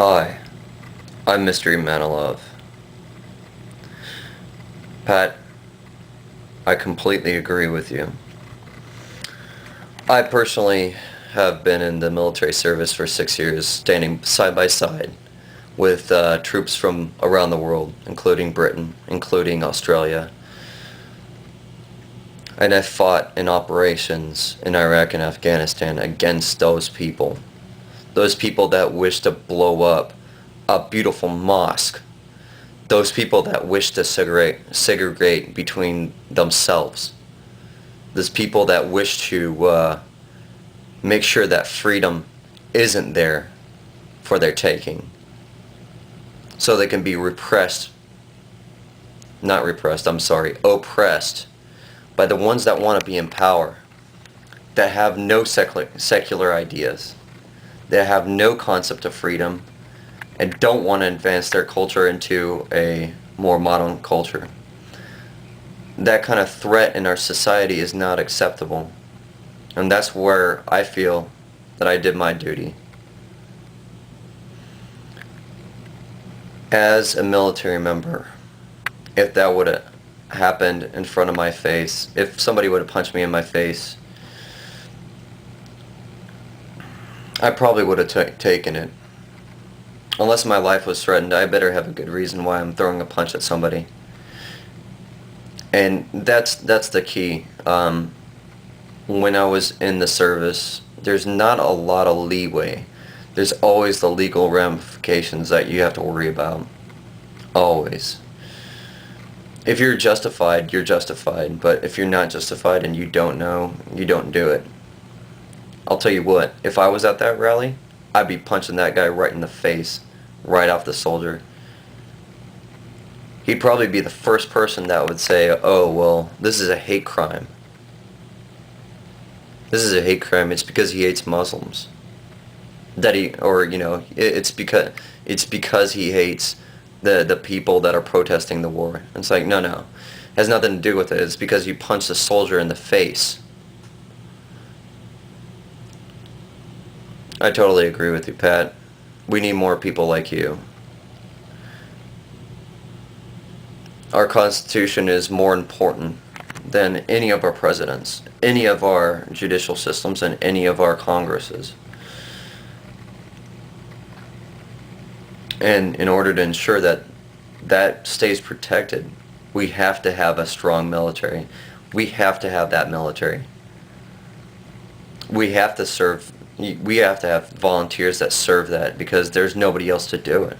Hi, I'm Mystery Manilove. Pat, I completely agree with you. I personally have been in the military service for 6 years, standing side by side with troops from around the world, including Britain, including Australia. And I fought in operations in Iraq and Afghanistan against those people. Those people that wish to blow up a beautiful mosque. Those people that wish to segregate between themselves. Those people that wish to make sure that freedom isn't there for their taking. So they can be oppressed by the ones that want to be in power, that have no secular ideas, that have no concept of freedom, and don't want to advance their culture into a more modern culture. That kind of threat in our society is not acceptable. And that's where I feel that I did my duty. As a military member, if that would have happened in front of my face, if somebody would have punched me in my face, I probably would have taken it. Unless my life was threatened, I better have a good reason why I'm throwing a punch at somebody. And that's the key. When I was in the service, there's not a lot of leeway. There's always the legal ramifications that you have to worry about. Always. If you're justified, you're justified. But if you're not justified and you don't know, you don't do it. I'll tell you what, if I was at that rally, I'd be punching that guy right in the face, right off the shoulder. He'd probably be the first person that would say, oh, well, this is a hate crime. This is a hate crime. It's because he hates Muslims. It's because he hates the people that are protesting the war. It's like, no. It has nothing to do with it. It's because you punched a soldier in the face. I totally agree with you, Pat. We need more people like you. Our Constitution is more important than any of our presidents, any of our judicial systems, and any of our Congresses. And in order to ensure that that stays protected, we have to have a strong military. We have to have that military. We have to have volunteers that serve that, because there's nobody else to do it.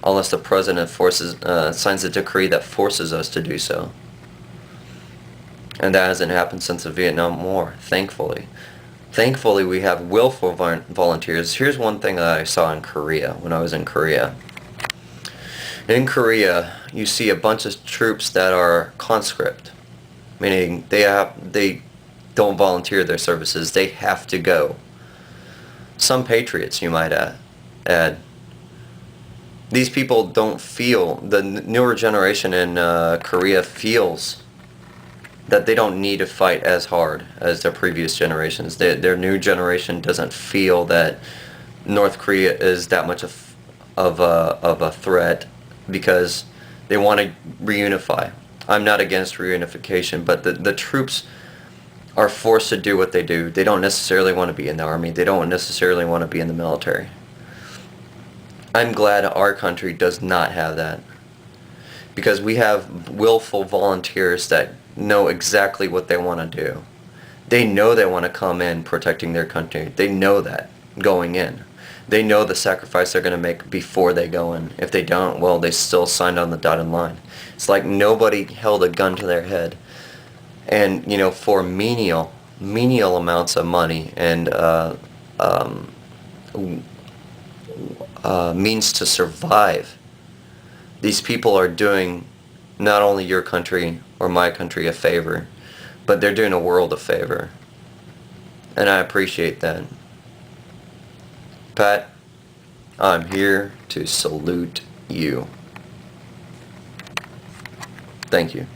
Unless the president signs a decree that forces us to do so. And that hasn't happened since the Vietnam War, thankfully. Thankfully, we have willful volunteers. Here's one thing that I saw in Korea, when I was in Korea. In Korea, you see a bunch of troops that are conscript, meaning they don't volunteer their services. They have to go. Some patriots, you might add. These people don't feel, the newer generation in Korea feels that they don't need to fight as hard as their previous generations. Their new generation doesn't feel that North Korea is that much of a threat, because they want to reunify. I'm not against reunification, but the troops are forced to do what they do. They don't necessarily want to be in the army. They don't necessarily want to be in the military. I'm glad our country does not have that, because we have willful volunteers that know exactly what they want to do. They know they want to come in protecting their country. They know that going in. They know the sacrifice they're going to make before they go in. If they don't, well, they still signed on the dotted line. It's like nobody held a gun to their head. And, for menial amounts of money and means to survive, these people are doing not only your country or my country a favor, but they're doing a world a favor. And I appreciate that. Pat, I'm here to salute you. Thank you.